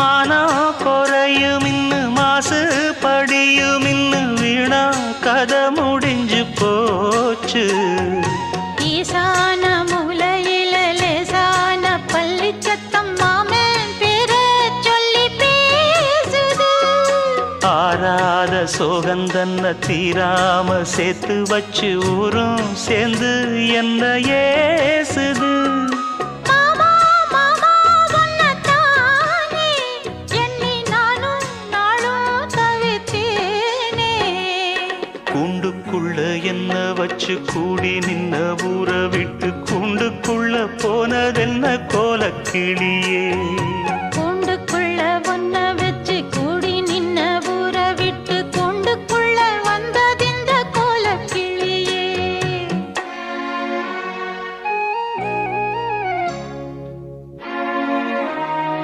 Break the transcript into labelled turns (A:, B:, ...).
A: மானம் குறையும் இன்னு மாசு படியும் இன்னு வீணா கதை முடிஞ்சு போச்சு.
B: ஈசான மூலையில லேசான பள்ளி சத்தம் மாமன் பேர சொல்லி பேசுது.
A: ஆறாத சோகந்தன்ன தீராம சேர்த்து வச்சு ஊரும் சேர்ந்து என்ன ஏசுது. கூண்டுக்குள்ள என்ன வச்சு கூடி நின்ன ஊற விட்டு கூண்டுக்குள்ள போனதென்ன கோலக்கிளி.